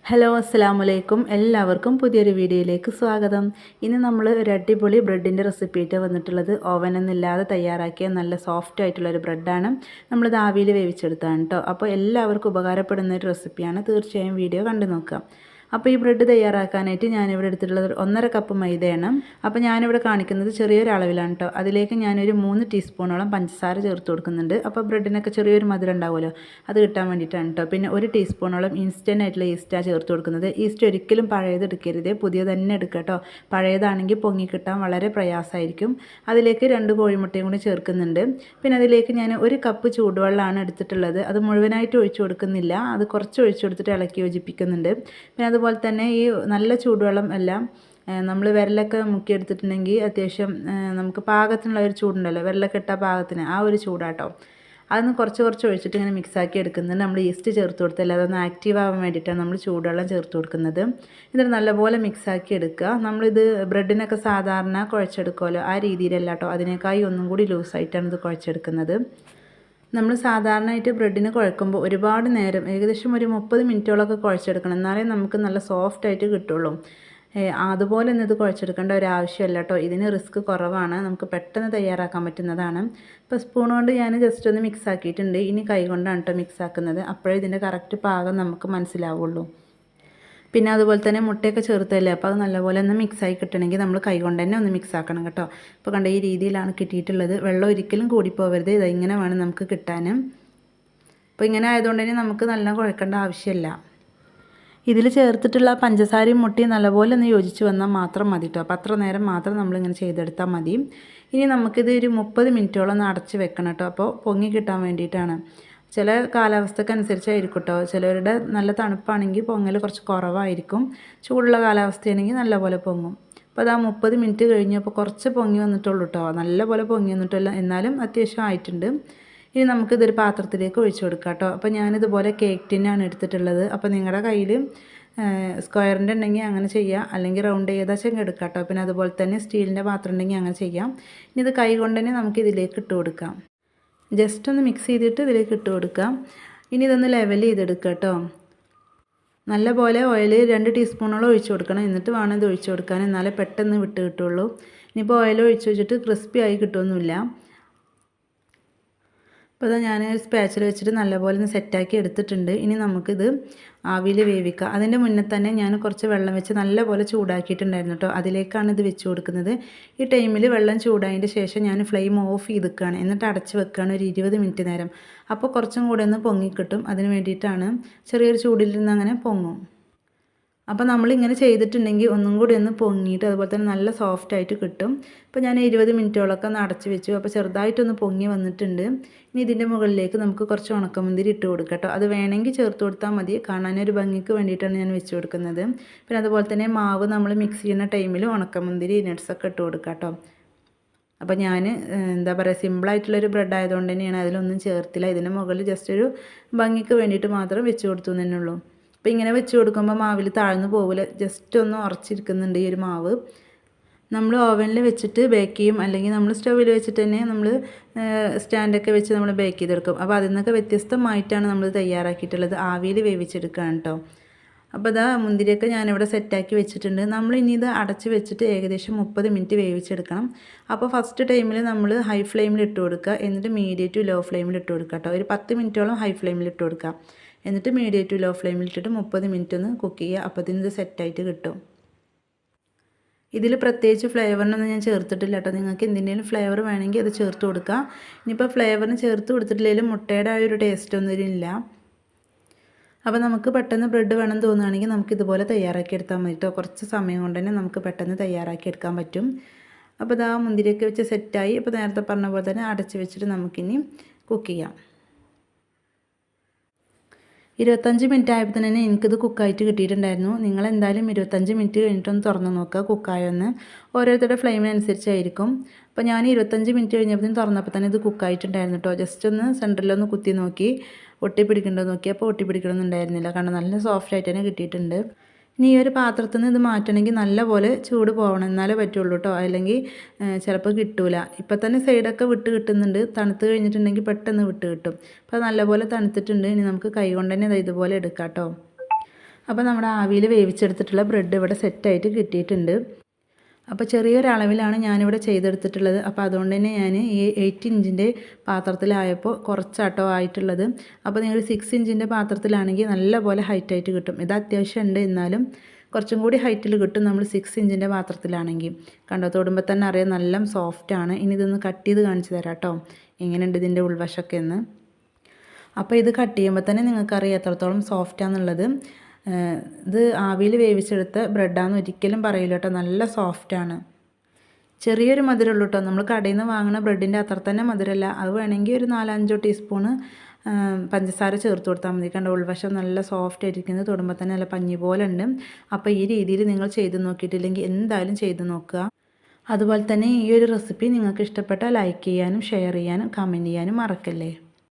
Hello അസ്സലാമലൈക്കും എല്ലാവർക്കും പുതിയൊരു വീഡിയോയിലേക്ക് സ്വാഗതം. ഇന്ന് നമ്മൾ ഒരു അടിപൊളി ബ്രെഡിൻ്റെ റെസിപ്പി ആയിട്ട് വന്നിട്ടുള്ളത്. ഓവനൊന്നുമില്ലാതെ തയ്യാറാക്കിയ നല്ല സോഫ്റ്റ് ആയിട്ടുള്ളൊരു ബ്രെഡാണ്. നമ്മളിത് ആവിയിൽ വേവിച്ചെടുത്താണ് കേട്ടോ. അപ്പോൾ എല്ലാവർക്കും ഉപകാരപ്പെടുന്ന ഒരു റെസിപ്പിയാണ്. തീർച്ചയായും വീഡിയോ കണ്ടു നോക്കാം. അപ്പോൾ ഈ ബ്രെഡ് തയ്യാറാക്കാനായിട്ട് ഞാനിവിടെ എടുത്തിട്ടുള്ളത് 1.5 കപ്പ് മൈദയാണ്. അപ്പോൾ ഞാനിവിടെ കാണിക്കുന്നത് ചെറിയൊരു അളവിലാണ് കേട്ടോ. അതിലേക്ക് ഞാനൊരു 3 ടീസ്പൂണോളം പഞ്ചസാര ചേർത്ത് കൊടുക്കുന്നുണ്ട്. അപ്പോൾ ബ്രെഡിനൊക്കെ ചെറിയൊരു മധുരം ഉണ്ടാവുമല്ലോ, അത് കിട്ടാൻ വേണ്ടിയിട്ടാണ് കേട്ടോ. പിന്നെ 1 ടീസ്പൂണോളം ഇൻസ്റ്റൻ്റ് ആയിട്ടുള്ള ഈസ്റ്റാണ് ചേർത്ത് കൊടുക്കുന്നത്. ഈസ്റ്റ് ഒരിക്കലും പഴയത് എടുക്കരുത്, പുതിയത് തന്നെ എടുക്കുക കേട്ടോ. പഴയതാണെങ്കിൽ പൊങ്ങി കിട്ടാൻ വളരെ പ്രയാസമായിരിക്കും. അതിലേക്ക് 2 കോഴിമുട്ടയും കൂടി ചേർക്കുന്നുണ്ട്. പിന്നെ അതിലേക്ക് ഞാൻ 1 കപ്പ് ചൂടുവെള്ളമാണ് എടുത്തിട്ടുള്ളത്. അത് മുഴുവനായിട്ട് ഒഴിച്ചു കൊടുക്കുന്നില്ല, അത് കുറച്ച് ഒഴിച്ചു കൊടുത്തിട്ട് ഇളക്കി യോജിപ്പിക്കുന്നുണ്ട്. പിന്നെ അതുപോലെ തന്നെ ഈ നല്ല ചൂടുവെള്ളം എല്ലാം നമ്മൾ വിരലൊക്കെ മുക്കിയെടുത്തിട്ടുണ്ടെങ്കിൽ അത്യാവശ്യം നമുക്ക് പാകത്തിനുള്ള ഒരു ചൂടുണ്ടല്ലോ, വിരലൊക്കെ ഇട്ടാൽ പാകത്തിന് ആ ഒരു ചൂടാട്ടോ. അതൊന്ന് കുറച്ച് കുറച്ച് ഒഴിച്ചിട്ട് ഇങ്ങനെ മിക്സാക്കി എടുക്കുന്നുണ്ട്. നമ്മൾ ഈസ്റ്റ് ചേർത്ത് കൊടുത്തല്ല, അതൊന്ന് ആക്റ്റീവ് ആവാൻ വേണ്ടിയിട്ടാണ് നമ്മൾ ചൂടുവെള്ളം ചേർത്ത് കൊടുക്കുന്നത്. എന്നിട്ട് നല്ലപോലെ മിക്സാക്കി എടുക്കുക. നമ്മളിത് ബ്രെഡിനൊക്കെ സാധാരണ കുഴച്ചെടുക്കുമല്ലോ, ആ രീതിയിലല്ല കേട്ടോ, അതിനേക്കായി ഒന്നും കൂടി ലൂസായിട്ടാണ് ഇത് കുഴച്ചെടുക്കുന്നത്. നമ്മൾ സാധാരണയായിട്ട് ബ്രെഡിന് കുഴക്കുമ്പോൾ ഒരുപാട് നേരം, ഏകദേശം ഒരു 30 മിനിറ്റോളമൊക്കെ കുഴച്ചെടുക്കണം, എന്നാലേ നമുക്ക് നല്ല സോഫ്റ്റായിട്ട് കിട്ടുള്ളൂ. അതുപോലെ ഒന്നും ഇത് കുഴച്ചെടുക്കേണ്ട ഒരു ആവശ്യമില്ല കേട്ടോ. ഇതിന് റിസ്ക് കുറവാണ്, നമുക്ക് പെട്ടെന്ന് തയ്യാറാക്കാൻ പറ്റുന്നതാണ്. ഇപ്പോൾ സ്പൂൺ കൊണ്ട് ഞാൻ ജസ്റ്റ് ഒന്ന് മിക്സ് ആക്കിയിട്ടുണ്ട്. ഇനി കൈ കൊണ്ടാണ് കേട്ടോ മിക്സ് ആക്കുന്നത്, അപ്പോഴേ ഇതിൻ്റെ കറക്റ്റ് പാകം നമുക്ക് മനസ്സിലാവുള്ളൂ. പിന്നെ അതുപോലെ തന്നെ മുട്ടയൊക്കെ ചേർത്തല്ലേ, അപ്പോൾ അത് നല്ലപോലെ ഒന്ന് മിക്സായി കിട്ടണമെങ്കിൽ നമ്മൾ കൈ കൊണ്ട് തന്നെ ഒന്ന് മിക്സ് ആക്കണം കേട്ടോ. ഇപ്പോൾ കണ്ട ഈ രീതിയിലാണ് കിട്ടിയിട്ടുള്ളത്. വെള്ളം ഒരിക്കലും കൂടിപ്പോവരുത്, ഇങ്ങനെ വേണം നമുക്ക് കിട്ടാൻ. അപ്പോൾ ഇങ്ങനെ ആയതുകൊണ്ട് തന്നെ നമുക്ക് നല്ല കുഴക്കേണ്ട ആവശ്യമില്ല. ഇതിൽ ചേർത്തിട്ടുള്ള പഞ്ചസാരയും മുട്ടയും നല്ലപോലെ ഒന്ന് യോജിച്ച് വന്നാൽ മാത്രം മതി കേട്ടോ. അപ്പോൾ അത്ര നേരം മാത്രം നമ്മളിങ്ങനെ ചെയ്തെടുത്താൽ മതി. ഇനി നമുക്കിത് ഒരു 30 മിനിറ്റോളം ഒന്ന് അടച്ച് വെക്കണം കേട്ടോ. അപ്പോൾ പൊങ്ങി കിട്ടാൻ വേണ്ടിയിട്ടാണ്. ചില കാലാവസ്ഥക്കനുസരിച്ചായിരിക്കും കേട്ടോ. ചിലവരുടെ നല്ല തണുപ്പാണെങ്കിൽ പൊങ്ങൽ കുറച്ച് കുറവായിരിക്കും, ചൂടുള്ള കാലാവസ്ഥയാണെങ്കിൽ നല്ലപോലെ പൊങ്ങും. അപ്പോൾ അത് 30 മിനിറ്റ് കഴിഞ്ഞപ്പോൾ കുറച്ച് പൊങ്ങി വന്നിട്ടുള്ളൂ കേട്ടോ. നല്ലപോലെ പൊങ്ങി വന്നിട്ടില്ല, എന്നാലും അത്യാവശ്യം ആയിട്ടുണ്ട്. ഇനി നമുക്കിതൊരു പാത്രത്തിലേക്ക് ഒഴിച്ചു കൊടുക്കാം കേട്ടോ. അപ്പോൾ ഞാനിതുപോലെ കേക്ക് ടിന്നാണ് എടുത്തിട്ടുള്ളത്. അപ്പോൾ നിങ്ങളുടെ കയ്യിൽ സ്ക്വയറിൻ്റെ ഉണ്ടെങ്കിൽ അങ്ങനെ ചെയ്യാം, അല്ലെങ്കിൽ റൗണ്ട് ചെയ്താൽ എടുക്കാം കേട്ടോ. പിന്നെ അതുപോലെ തന്നെ സ്റ്റീലിൻ്റെ പാത്രം ഉണ്ടെങ്കിൽ അങ്ങനെ ചെയ്യാം. ഇനി ഇത് കൈ കൊണ്ട് തന്നെ നമുക്ക് ഇതിലേക്ക് ഇട്ട് കൊടുക്കാം. ജസ്റ്റ് ഒന്ന് മിക്സ് ചെയ്തിട്ട് ഇതിലേക്ക് ഇട്ട് കൊടുക്കാം. ഇനി ഇതൊന്ന് ലെവൽ ചെയ്തെടുക്കുക കേട്ടോ. നല്ലപോലെ ഓയിൽ 2 ടീസ്പൂണോളം ഒഴിച്ചു കൊടുക്കണം, എന്നിട്ട് വേണം ഇത് ഒഴിച്ചു കൊടുക്കാൻ, എന്നാലേ പെട്ടെന്ന് വിട്ട് കിട്ടുള്ളൂ. ഇനിയിപ്പോൾ ഓയിൽ ഒഴിച്ച് വെച്ചിട്ട് ക്രിസ്പി ആയി കിട്ടുമൊന്നുമില്ല. അപ്പോൾ അത് ഞാൻ സ്പാച്ചിൽ വെച്ചിട്ട് നല്ലപോലെ ഒന്ന് സെറ്റാക്കി എടുത്തിട്ടുണ്ട്. ഇനി നമുക്കിത് ആവിയിൽ വേവിക്കാം. അതിൻ്റെ മുന്നേ തന്നെ ഞാൻ കുറച്ച് വെള്ളം വെച്ച് നല്ലപോലെ ചൂടാക്കിയിട്ടുണ്ടായിരുന്നു കേട്ടോ. അതിലേക്കാണ് ഇത് വെച്ച് കൊടുക്കുന്നത്. ഈ ടൈമിൽ വെള്ളം ചൂടായതിൻ്റെ ശേഷം ഞാൻ ഫ്ലെയിം ഓഫ് ചെയ്തിക്കുകയാണ്, എന്നിട്ട് അടച്ച് വെക്കുകയാണ് ഒരു 20 മിനിറ്റ് നേരം. അപ്പോൾ കുറച്ചും കൂടെ ഒന്ന് പൊങ്ങിക്കിട്ടും, അതിന് വേണ്ടിയിട്ടാണ്. ചെറിയൊരു ചൂടിലിരുന്ന് അങ്ങനെ പൊങ്ങും. അപ്പോൾ നമ്മളിങ്ങനെ ചെയ്തിട്ടുണ്ടെങ്കിൽ ഒന്നും കൂടി ഒന്ന് പൊങ്ങിയിട്ട് അതുപോലെ തന്നെ നല്ല സോഫ്റ്റായിട്ട് കിട്ടും. ഇപ്പോൾ ഞാൻ 20 മിനിറ്റോളമൊക്കെ ഒന്ന് അടച്ച് വെച്ചു. അപ്പോൾ ചെറുതായിട്ടൊന്ന് പൊങ്ങി വന്നിട്ടുണ്ട്. ഇനി ഇതിൻ്റെ മുകളിലേക്ക് നമുക്ക് കുറച്ച് ഉണക്കമുന്തിരി ഇട്ട് കൊടുക്കാം കേട്ടോ. അത് വേണമെങ്കിൽ ചേർത്ത് കൊടുത്താൽ മതി, കാണാനൊരു ഭംഗിക്ക് വേണ്ടിയിട്ടാണ് ഞാൻ വെച്ച് കൊടുക്കുന്നത്. പിന്നെ അതുപോലെ തന്നെ മാവ് നമ്മൾ മിക്സ് ചെയ്യുന്ന ടൈമിൽ ഉണക്കമുന്തിരി നട്ട്സൊക്കെ ഇട്ട് കൊടുക്കാം കേട്ടോ. അപ്പോൾ ഞാൻ എന്താ പറയുക, സിമ്പിളായിട്ടുള്ളൊരു ബ്രെഡ് ആയതുകൊണ്ട് തന്നെയാണ് അതിലൊന്നും ചേർത്തില്ല. ഇതിൻ്റെ മുകളിൽ ജസ്റ്റ് ഒരു ഭംഗിക്ക് വേണ്ടിയിട്ട് മാത്രം വെച്ച് കൊടുത്തു തന്നെ ഉള്ളൂ. അപ്പോൾ ഇങ്ങനെ വെച്ച് കൊടുക്കുമ്പോൾ മാവിൽ താഴ്ന്നു പോകില്ല, ജസ്റ്റ് ഒന്ന് ഉറച്ചിരിക്കുന്നുണ്ട് ഈ ഒരു മാവ്. നമ്മൾ ഓവനിൽ വെച്ചിട്ട് ബേക്ക് ചെയ്യും, അല്ലെങ്കിൽ നമ്മൾ സ്റ്റൗവിൽ വെച്ചിട്ട് തന്നെ നമ്മൾ സ്റ്റാൻഡൊക്കെ വെച്ച് നമ്മൾ ബേക്ക് ചെയ്തെടുക്കും. അപ്പോൾ അതിൽ നിന്നൊക്കെ വ്യത്യസ്തമായിട്ടാണ് നമ്മൾ തയ്യാറാക്കിയിട്ടുള്ളത്. ആവിയിൽ വേവിച്ചെടുക്കുകയാണ് കേട്ടോ. അപ്പോൾ ഇതാ മുന്തിരിയൊക്കെ ഞാനിവിടെ സെറ്റാക്കി വെച്ചിട്ടുണ്ട്. നമ്മൾ ഇനി ഇത് അടച്ച് വെച്ചിട്ട് ഏകദേശം 30 മിനിറ്റ് വേവിച്ചെടുക്കണം. അപ്പോൾ ഫസ്റ്റ് ടൈമിൽ നമ്മൾ ഹൈ ഫ്ലെയിമിൽ ഇട്ട് കൊടുക്കുക, എന്നിട്ട് മീഡിയം ടു ലോ ഫ്ലെയിമിൽ ഇട്ട് കൊടുക്കുക കേട്ടോ. ഒരു 10 മിനിറ്റോളം ഹൈ ഫ്ലെയിമിൽ ഇട്ട് കൊടുക്കുക, എന്നിട്ട് മീഡിയം ടു ലോ ഫ്ലെയിമിൽ ഇട്ടിട്ട് 30 മിനിറ്റ് ഒന്ന് കുക്ക് ചെയ്യുക. അപ്പോൾ ഇതിന് സെറ്റായിട്ട് കിട്ടും. ഇതിൽ പ്രത്യേകിച്ച് ഫ്ലേവറിനൊന്നും ഞാൻ ചേർത്തിട്ടില്ല കേട്ടോ. നിങ്ങൾക്ക് എന്തിൻ്റെയും ഫ്ലേവർ വേണമെങ്കിൽ അത് ചേർത്ത് കൊടുക്കുക. ഇനിയിപ്പോൾ ഫ്ലേവറിന് ചേർത്ത് കൊടുത്തിട്ടില്ലെങ്കിലും മുട്ടയുടെ ആ ഒരു ടേസ്റ്റ് ഒന്നും ഇല്ല. അപ്പോൾ നമുക്ക് പെട്ടെന്ന് ബ്രെഡ് വേണം തോന്നുകയാണെങ്കിൽ നമുക്കിതുപോലെ തയ്യാറാക്കി എടുത്താൽ മതി കേട്ടോ. കുറച്ച് സമയം കൊണ്ട് തന്നെ നമുക്ക് പെട്ടെന്ന് തയ്യാറാക്കി എടുക്കാൻ പറ്റും. അപ്പോൾ ഇതാ മുന്തിരിയൊക്കെ വെച്ച് സെറ്റായി. അപ്പോൾ നേരത്തെ പറഞ്ഞ പോലെ തന്നെ അടച്ച് വെച്ചിട്ട് നമുക്കിനി കുക്ക് ചെയ്യാം. 25 മിനിറ്റ് ആയപ്പോൾ തന്നെ എനിക്കിത് കുക്കായിട്ട് കിട്ടിയിട്ടുണ്ടായിരുന്നു. നിങ്ങളെന്തായാലും 25 മിനിറ്റ് കഴിഞ്ഞിട്ടൊന്ന് തുറന്ന് നോക്കുക കുക്കായൊന്ന്. ഓരോരുത്തരുടെ ഫ്ലെയിമിനനുസരിച്ചായിരിക്കും. അപ്പോൾ ഞാൻ 25 മിനിറ്റ് കഴിഞ്ഞപ്പോൾ തുറന്നപ്പോൾ തന്നെ ഇത് കുക്കായിട്ടുണ്ടായിരുന്നു കേട്ടോ. ജസ്റ്റ് ഒന്ന് സെൻറ്ററിലൊന്ന് കുത്തി നോക്കി, ഒട്ടിപ്പിടിക്കണ്ടോ നോക്കി. അപ്പോൾ ഒട്ടിപ്പിടിക്കണമെന്നുണ്ടായിരുന്നില്ല, കാരണം നല്ല സോഫ്റ്റായിട്ട് തന്നെ കിട്ടിയിട്ടുണ്ട്. ഇനി ഈ ഒരു പാത്രത്തിൽ നിന്ന് ഇത് മാറ്റണമെങ്കിൽ നല്ലപോലെ ചൂട് പോകണം, എന്നാലേ പറ്റുള്ളൂ കേട്ടോ, അല്ലെങ്കിൽ ചിലപ്പോൾ കിട്ടൂല. ഇപ്പം തന്നെ സൈഡൊക്കെ വിട്ട് കിട്ടുന്നുണ്ട്. തണുത്ത് കഴിഞ്ഞിട്ടുണ്ടെങ്കിൽ പെട്ടെന്ന് വിട്ട് കിട്ടും. അപ്പോൾ നല്ലപോലെ തണുത്തിട്ടുണ്ട്. ഇനി നമുക്ക് കൈ കൊണ്ട് തന്നെ ഇതുപോലെ എടുക്കാം കേട്ടോ. അപ്പോൾ നമ്മുടെ ആവിയിൽ വേവിച്ചെടുത്തിട്ടുള്ള ബ്രെഡ് ഇവിടെ സെറ്റായിട്ട് കിട്ടിയിട്ടുണ്ട്. അപ്പോൾ ചെറിയൊരളവിലാണ് ഞാനിവിടെ ചെയ്തെടുത്തിട്ടുള്ളത്. അപ്പോൾ അതുകൊണ്ട് തന്നെ ഞാൻ ഈ 8 ഇഞ്ചിൻ്റെ പാത്രത്തിലായപ്പോൾ കുറച്ചാട്ടോ ആയിട്ടുള്ളത്. അപ്പോൾ നിങ്ങൾ 6 ഇഞ്ചിൻ്റെ പാത്രത്തിലാണെങ്കിൽ നല്ലപോലെ ഹൈറ്റായിട്ട് കിട്ടും. ഇത് അത്യാവശ്യം ഉണ്ട്, എന്നാലും കുറച്ചും കൂടി ഹൈറ്റിൽ കിട്ടും നമ്മൾ 6 ഇഞ്ചിൻ്റെ പാത്രത്തിലാണെങ്കിൽ. കണ്ടോ, തൊടുമ്പോൾ തന്നെ അറിയാം നല്ല സോഫ്റ്റാണ്. ഇനി ഇതൊന്ന് കട്ട് ചെയ്ത് കാണിച്ച് തരാം കേട്ടോ, എങ്ങനെയുണ്ട് ഇതിൻ്റെ ഉൾവശമൊക്കെ എന്ന്. അപ്പോൾ ഇത് കട്ട് ചെയ്യുമ്പോൾ തന്നെ നിങ്ങൾക്കറിയാം എത്രത്തോളം സോഫ്റ്റാണെന്നുള്ളത്. ഇത് ആവിയിൽ വേവിച്ചെടുത്ത ബ്രെഡാണെന്ന് ഒരിക്കലും പറയില്ല കേട്ടോ, നല്ല സോഫ്റ്റാണ്. ചെറിയൊരു മധുരമുള്ളൂ കേട്ടോ, നമ്മൾ കടയിൽ നിന്ന് വാങ്ങുന്ന ബ്രെഡിൻ്റെ അത്ര തന്നെ മധുരമല്ല. അത് വേണമെങ്കിൽ ഒരു 4-5 ടീസ്പൂണ് പഞ്ചസാര ചേർത്ത് കൊടുത്താൽ മതി. കണ്ട ഉൾവശം നല്ല സോഫ്റ്റ് ആയിരിക്കുന്നത്, തൊടുമ്പോൾ തന്നെ നല്ല പഞ്ഞി പോലെ ഉണ്ട്. അപ്പോൾ ഈ രീതിയിൽ നിങ്ങൾ ചെയ്ത് നോക്കിയിട്ടില്ലെങ്കിൽ എന്തായാലും ചെയ്ത് നോക്കുക. അതുപോലെ തന്നെ ഈ ഒരു റെസിപ്പി നിങ്ങൾക്ക് ഇഷ്ടപ്പെട്ടാൽ ലൈക്ക് ചെയ്യാനും ഷെയർ ചെയ്യാനും കമൻറ്റ് ചെയ്യാനും മറക്കല്ലേ.